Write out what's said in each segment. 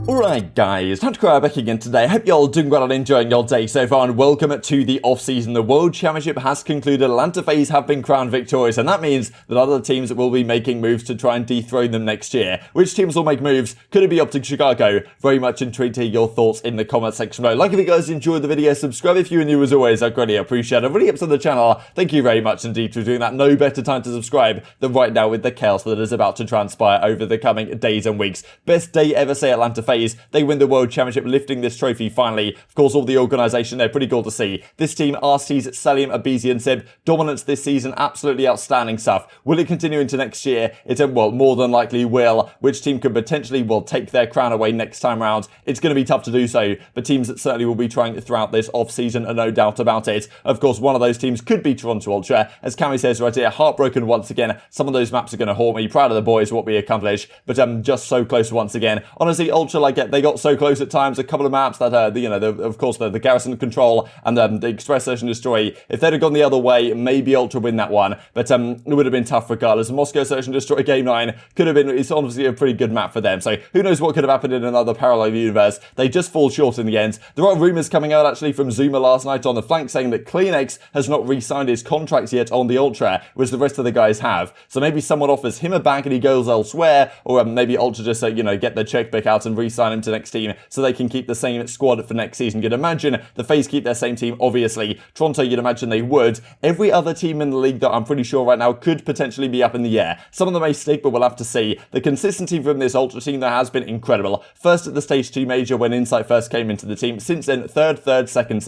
Alright guys, TacticalRab back again today. Hope you're all doing well and enjoying your day so far, and welcome to the off-season. The World Championship has concluded, Atlanta FaZe have been crowned victorious, and that means that other teams will be making moves to try and dethrone them next year. Which teams will make moves? Could it be Optic Chicago? Very much intrigued to hear your thoughts in the comment section below. Like if you guys enjoyed the video, subscribe if you're new as always, I greatly appreciate it. Really up to the channel, thank you very much indeed for doing that. No better time to subscribe than right now with the chaos that is about to transpire over the coming days and weeks. Best day ever, say Atlanta FaZe. They win the World Championship, lifting this trophy finally. Of course, all the organisation there, pretty cool to see. This team, Arcitys, Cellium, aBeZy and Simp, dominance this season, absolutely outstanding stuff. Will it continue into next year? Well, more than likely will. Which team could potentially, take their crown away next time round? It's going to be tough to do so, but teams that certainly will be trying throughout this off-season, are no doubt about it. Of course, one of those teams could be Toronto Ultra. As Cammy says right here, heartbroken once again. Some of those maps are going to haunt me. Proud of the boys, what we accomplished, but just so close once again. Honestly, Ultra, they got so close at times. A couple of maps that, of course, the Garrison Control and the Express Search and Destroy. If they'd have gone the other way, maybe Ultra win that one, but it would have been tough regardless. Moscow Search and Destroy Game 9 could have been, it's obviously a pretty good map for them, so who knows what could have happened in another parallel universe. They just fall short in the end. There are rumours coming out actually from Zuma last night on the flank saying that CleanX has not re-signed his contract yet on the Ultra, which the rest of the guys have. So maybe someone offers him a bag and he goes elsewhere, or maybe Ultra just, get their checkbook out and re-sign him to next team so they can keep the same squad for next season. You'd imagine the FaZe keep their same team, obviously. Toronto, you'd imagine they would. Every other team in the league that I'm pretty sure right now could potentially be up in the air. Some of them may stick, but we'll have to see. The consistency from this Ultra team there has been incredible. First at the Stage 2 Major when Insight first came into the team. Since then, third, second.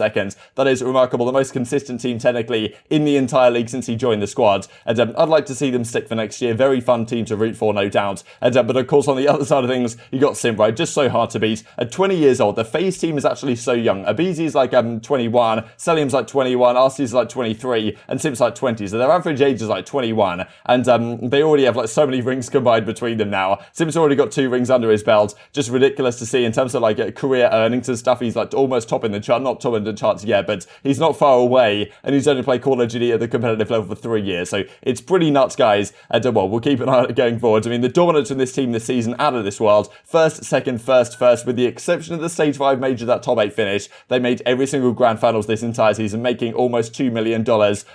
That is remarkable. The most consistent team technically in the entire league since he joined the squad. And I'd like to see them stick for next year. Very fun team to root for, no doubt. And but of course, on the other side of things, you got Simp, right? Just so hard to beat. At 20 years old, the FaZe team is actually so young. aBeZy is 21, Cellium's 21, Arcitys is 23, and Simp's 20. So their average age is 21. And they already have so many rings combined between them now. Simp's already got 2 rings under his belt. Just ridiculous to see in terms of career earnings and stuff. He's almost topping the chart. Not topping the charts yet, but he's not far away. And he's only played Call of Duty at the competitive level for 3 years. So it's pretty nuts, guys. And we'll keep an eye on it going forward. I mean, the dominance in this team this season out of this world. First, second, first, with the exception of the Stage 5 Major, that top 8 finish. They made every single grand finals this entire season, making almost $2 million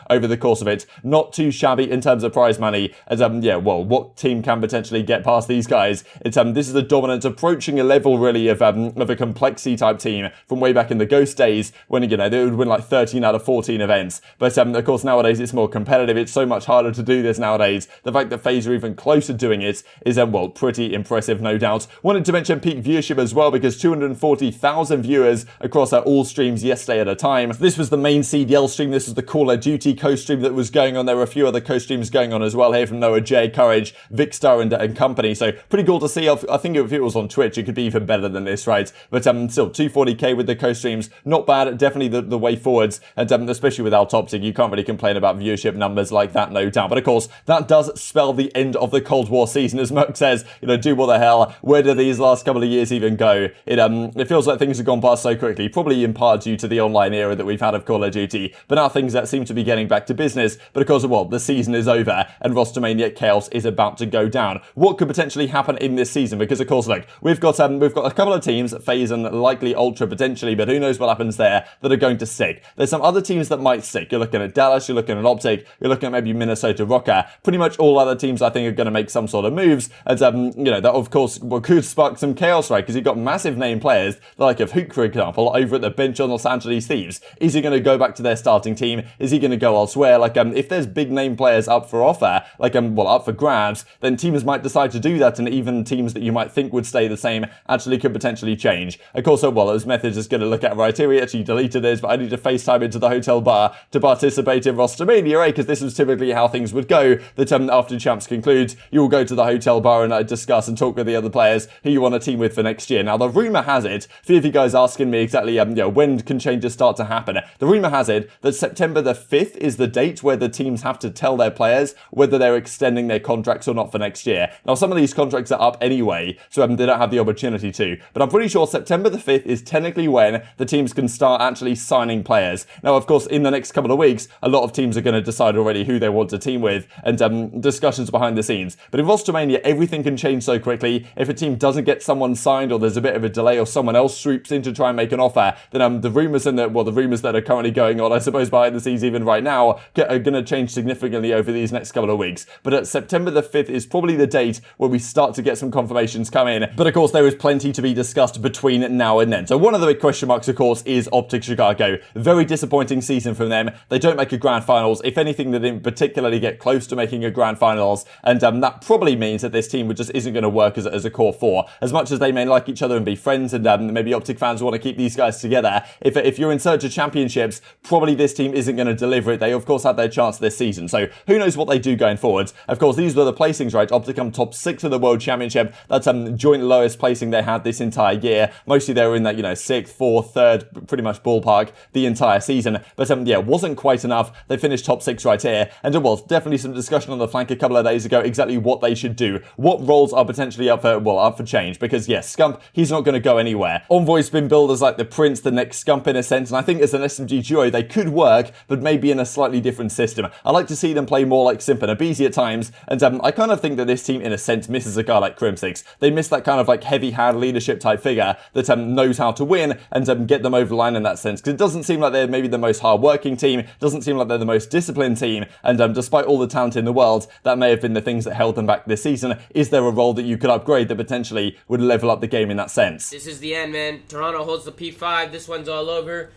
over the course of it. Not too shabby in terms of prize money. As what team can potentially get past these guys? It's this is a dominance approaching a level really of a complexity type team from way back in the Ghost days when they would win 13 out of 14 events. But of course nowadays it's more competitive. It's so much harder to do this nowadays. The fact that FaZe are even close to doing it is pretty impressive, no doubt. Wanted to mention peak viewership as well, because 240,000 viewers across all streams yesterday at a time. This was the main CDL stream. This was the Call of Duty co-stream that was going on. There were a few other co-streams going on as well here from Noah J, Courage, Vicstar and company. So pretty cool to see. I think if it was on Twitch, it could be even better than this, right? But still, 240k with the co-streams. Not bad. Definitely the way forwards. And especially with Optic, you can't really complain about viewership numbers like that, no doubt. But of course, that does spell the end of the Cold War season. As Merc says, do what the hell? Where do these last couple of years even go? It feels like things have gone past so quickly, probably in part due to the online era that we've had of Call of Duty, but now things that seem to be getting back to business. But of course, the season is over and Rostermania chaos is about to go down. What could potentially happen in this season? Because of course, look, we've got a couple of teams, FaZe and likely Ultra potentially, but who knows what happens there, that are going to stick. There's some other teams that might stick. You're looking at Dallas, you're looking at Optic, you're looking at maybe Minnesota Rokkr. Pretty much all other teams I think are going to make some sort of moves, and that of course could spark some chaos, right? Because you've got massive name players, like of Huke, for example, over at the bench on Los Angeles Thieves. Is he going to go back to their starting team? Is he going to go elsewhere? If there's big name players up for offer, up for grabs, then teams might decide to do that, and even teams that you might think would stay the same actually could potentially change. Of course, those methods is going to look at right here. We actually deleted this, but I need to FaceTime into the hotel bar to participate in Rostermania, right? Because this was typically how things would go. That after Champs concludes, you will go to the hotel bar and discuss and talk with the other players who you want to team with for next year. Now, the rumor has it, a few of you guys asking me exactly, when can changes start to happen? The rumor has it that September the 5th is the date where the teams have to tell their players whether they're extending their contracts or not for next year. Now, some of these contracts are up anyway, so they don't have the opportunity to. But I'm pretty sure September the 5th is technically when the teams can start actually signing players. Now, of course, in the next couple of weeks, a lot of teams are going to decide already who they want to team with, and discussions behind the scenes. But in Rostermania, everything can change so quickly. If a team doesn't get someone someone's signed or there's a bit of a delay or someone else swoops in to try and make an offer, then the rumours that are currently going on, I suppose, behind the scenes even right now, are going to change significantly over these next couple of weeks. But at September the 5th is probably the date where we start to get some confirmations come in. But of course, there is plenty to be discussed between now and then. So one of the big question marks, of course, is Optic Chicago. Very disappointing season from them. They don't make a grand finals. If anything, they didn't particularly get close to making a grand finals. And that probably means that this team just isn't going to work as a core four. As much as they may like each other and be friends, and maybe Optic fans want to keep these guys together, if you're in search of championships, probably this team isn't going to deliver it. They, of course, had their chance this season. So who knows what they do going forwards. Of course, these were the placings, right? Optic come top 6 of the World Championship. That's joint lowest placing they had this entire year. Mostly they were in that, 6th, 4th, 3rd, pretty much ballpark the entire season. But yeah, it wasn't quite enough. They finished top 6 right here. And there was definitely some discussion on the flank a couple of days ago exactly what they should do. What roles are potentially up for change. Because yes, Scump, he's not going to go anywhere. Envoy's been billed as like the Prince, the next Scump in a sense. And I think as an SMG duo, they could work, but maybe in a slightly different system. I like to see them play more like Simp and aBeZy at times. And I kind of think that this team, in a sense, misses a guy like Crimsix. They miss that kind of like heavy-hand leadership type figure that knows how to win and get them over the line in that sense. Because it doesn't seem like they're maybe the most hard-working team. Doesn't seem like they're the most disciplined team. And despite all the talent in the world, that may have been the things that held them back this season. Is there a role that you could upgrade that potentially would level up the game in that sense? This is the end, man. Toronto holds the P5. This one's all over.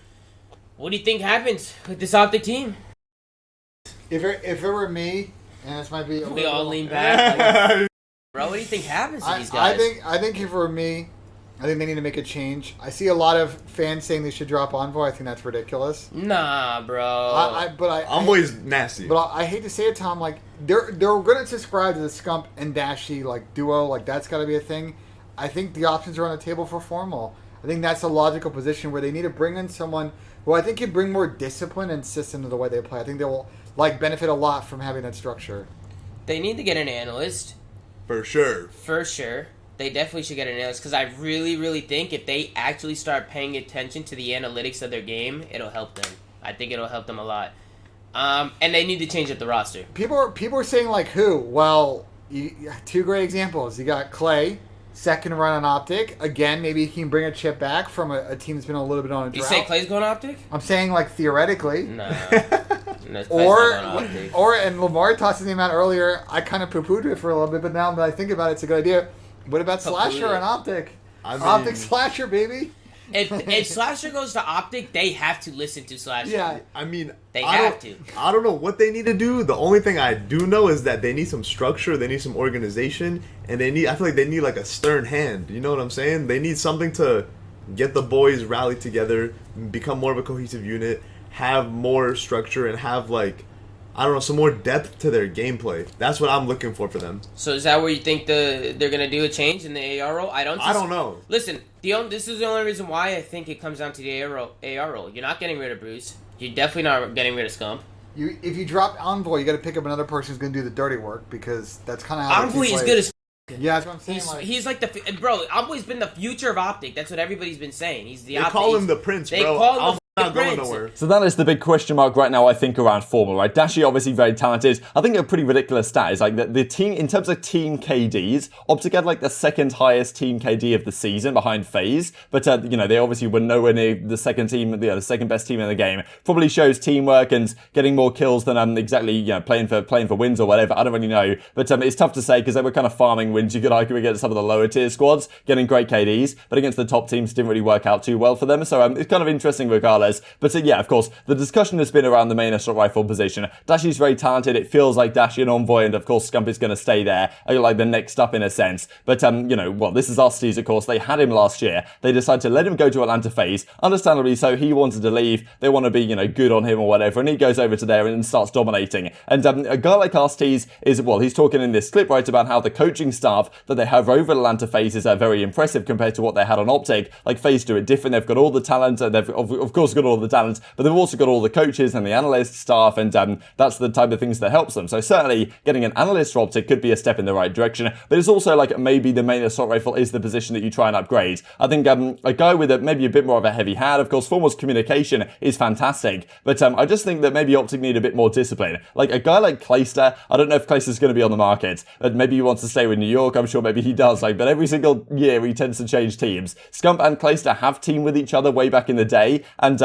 What do you think happens with this Optic team? If it were me, and this might be we all lean back. Like, bro, what do you think happens to these guys? I think if it were me, I think they need to make a change. I see a lot of fans saying they should drop Envoy. I think that's ridiculous. Nah, bro. Envoy's nasty. But I hate to say it, Tom. Like they're going to subscribe to the Scump and Dashy like duo. Like that's got to be a thing. I think the options are on the table for Formal. I think that's a logical position where they need to bring in someone who I think can bring more discipline and system to the way they play. I think they will benefit a lot from having that structure. They need to get an analyst. For sure. For sure. They definitely should get an analyst because I really, really think if they actually start paying attention to the analytics of their game, it'll help them. I think it'll help them a lot. And they need to change up the roster. People are saying like who? Well, two great examples. You got Clay, second run on Optic. Again, maybe he can bring a chip back from a team that's been a little bit on a drought. You say Clay's going Optic? I'm saying like theoretically. No. And Lamar tossed his name out earlier. I kind of poo-pooed it for a little bit, but now that I think about it, it's a good idea. What about Slasher and Optic? Optic Slasher, baby. If Slasher goes to Optic, they have to listen to Slasher. Yeah. I mean, they have to. I don't know what they need to do. The only thing I do know is that they need some structure, they need some organization, and I feel like they need like a stern hand. You know what I'm saying? They need something to get the boys rallied together, become more of a cohesive unit, have more structure, and have like, I don't know, some more depth to their gameplay. That's what I'm looking for them. So is that where you think they're going to do a change in the AR role? I don't know. Listen, this is the only reason why I think it comes down to the AR role. You're not getting rid of Bruce. You're definitely not getting rid of Scump. If you drop Envoy, you got to pick up another person who's going to do the dirty work because that's kind of how Envoy is good as yeah, that's what I'm saying. He's like the bro. Envoy's been the future of Optic. That's what everybody's been saying. He's the. They call him the Prince, bro. They call him not going nowhere. So that is the big question mark right now, I think, around Formal, right? Dashy obviously very talented. I think a pretty ridiculous stat is like the team, in terms of team KDs, Optic had like the second highest team KD of the season behind FaZe, but they obviously were nowhere near the second team, the second best team in the game. Probably shows teamwork and getting more kills than exactly playing for wins or whatever. I don't really know, but it's tough to say because they were kind of farming wins. You could argue against some of the lower tier squads, getting great KDs, but against the top teams didn't really work out too well for them. So it's kind of interesting regardless. But yeah, of course, the discussion has been around the main assault rifle position. Dashy's very talented. It feels like Dashy and Envoy, and of course, Scump is going to stay there, like the next up in a sense. But, this is Arcitys, of course. They had him last year. They decided to let him go to Atlanta FaZe. Understandably so, he wanted to leave. They want to be, good on him or whatever, and he goes over to there and starts dominating. And a guy like Arcitys he's talking in this clip, right, about how the coaching staff that they have over Atlanta FaZe is very impressive compared to what they had on Optic. Like, FaZe do it different. They've got all the talent. They've, of course, course got all the talent, but they've also got all the coaches and the analyst staff, and that's the type of things that helps them. So certainly getting an analyst for Optic could be a step in the right direction, but it's also like maybe the main assault rifle is the position that you try and upgrade. I think a guy with maybe a bit more of a heavy hand, of course, Foremost communication is fantastic, but I just think that maybe Optic need a bit more discipline. Like a guy like Clayster, I don't know if Clayster's going to be on the market, but maybe he wants to stay with New York. I'm sure maybe he does, but every single year he tends to change teams. Scump and Clayster have teamed with each other way back in the day, and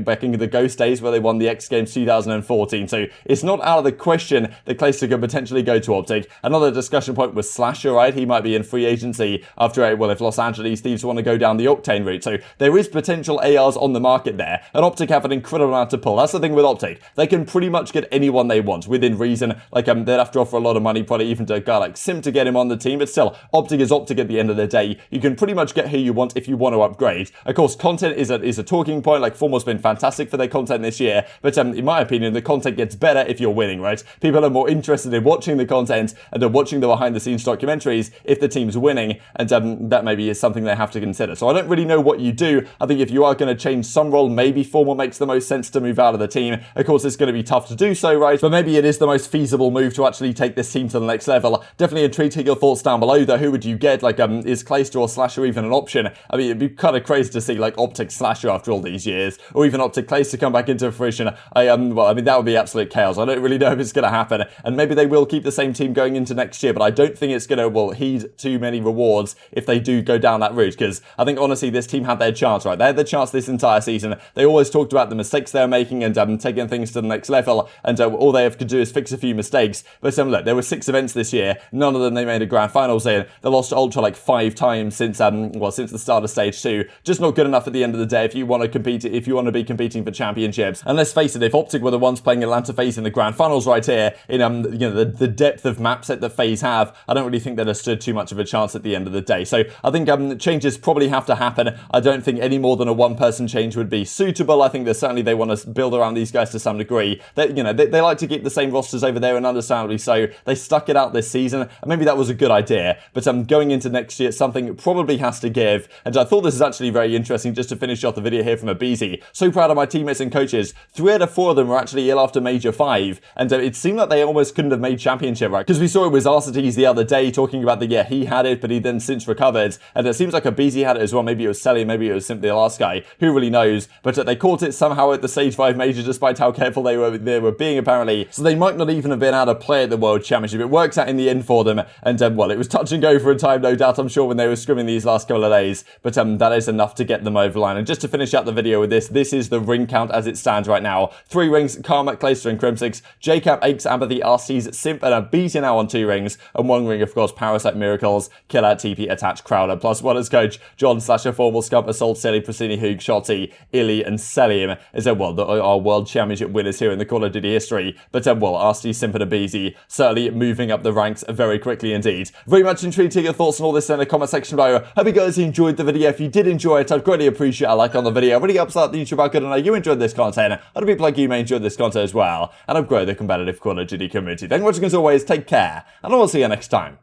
back in the Ghost days where they won the X Games 2014. So it's not out of the question that Clayster could potentially go to Optic. Another discussion point was Slasher, right? He might be in free agency after if Los Angeles Thieves want to go down the Octane route. So there is potential ARs on the market there, and Optic have an incredible amount to pull. That's the thing with Optic. They can pretty much get anyone they want within reason. They'd have to offer a lot of money, probably even to a guy like Simp to get him on the team, but still, Optic is Optic at the end of the day. You can pretty much get who you want if you want to upgrade. Of course, content is a talking point. Like Foremost been fantastic for their content this year, but in my opinion, the content gets better if you're winning, right? People are more interested in watching the content and watching the behind-the-scenes documentaries if the team's winning, and that maybe is something they have to consider. So I don't really know what you do. I think if you are going to change some role, maybe Formal makes the most sense to move out of the team. Of course, it's going to be tough to do so, right? But maybe it is the most feasible move to actually take this team to the next level. Definitely intrigued to hear your thoughts down below, though. Who would you get? Is Clayster or Slasher even an option? I mean, it'd be kind of crazy to see Optic Slasher after all these years, or even Optic Clayster come back into fruition. That would be absolute chaos. I don't really know if it's going to happen, and maybe they will keep the same team going into next year, but I don't think it's going to, heed too many rewards if they do go down that route, because I think, honestly, this team had their chance, right? They had their chance this entire season. They always talked about the mistakes they were making and taking things to the next level, and all they have to do is fix a few mistakes. But look, there were 6 events this year. None of them they made a grand finals in. They lost to Ultra 5 times since the start of stage 2. Just not good enough at the end of the day if you want to compete, if you want to be competing for championships. And let's face it, if Optic were the ones playing Atlanta FaZe in the grand finals right here, in the depth of map set that FaZe have, I don't really think they'd have stood too much of a chance at the end of the day. So I think changes probably have to happen. I don't think any more than a one-person change would be suitable. I think that certainly they want to build around these guys to some degree. They like to keep the same rosters over there, and understandably so. They stuck it out this season, and maybe that was a good idea. But going into next year, something probably has to give. And I thought this is actually very interesting, just to finish off the video here from aBeZy. So proud of my teammates and coaches. 3 out of 4 of them were actually ill after Major 5, and it seemed like they almost couldn't have made championship, right? Because we saw it was Arcitys the other day talking about he had it, but he then since recovered, and it seems like aBeZy had it as well. Maybe it was Cellium, maybe it was Simp the last guy. Who really knows? But they caught it somehow at the stage 5 major, despite how careful they were being, apparently. So they might not even have been able to play at the World Championship. It works out in the end for them, and it was touch and go for a time, no doubt, I'm sure, when they were scrimming these last couple of days. But that is enough to get them over the line. And just to finish out the video with this is the ring count as it stands right now. 3 rings, Karma, Clayster, and Crimsix. JCap, Aches, aBeZy, Arcitys, Simp, and aBeZy now on 2 rings. And 1 ring, of course, Parasite, Miracles, Killer, TP, Attach, Crowder. Plus 1 as coach, John, Slasher, Formal, Scump, Assault, Silly, Prestinni, Huke, Shotzzy, ILLey, and Cellium is our World Championship winners here in the Call of Duty history. But Arcitys, Simp, and aBeZy certainly moving up the ranks very quickly indeed. Very much intrigued to hear your thoughts on all this in the comment section below. Hope you guys enjoyed the video. If you did enjoy it, I'd greatly appreciate a like on the video. It really helps out the YouTube algorithm. I know you enjoyed this content. Other people like you may enjoy this content as well, and I've grown the competitive Call of Duty community. Thank you for watching as always. Take care, and I will see you next time.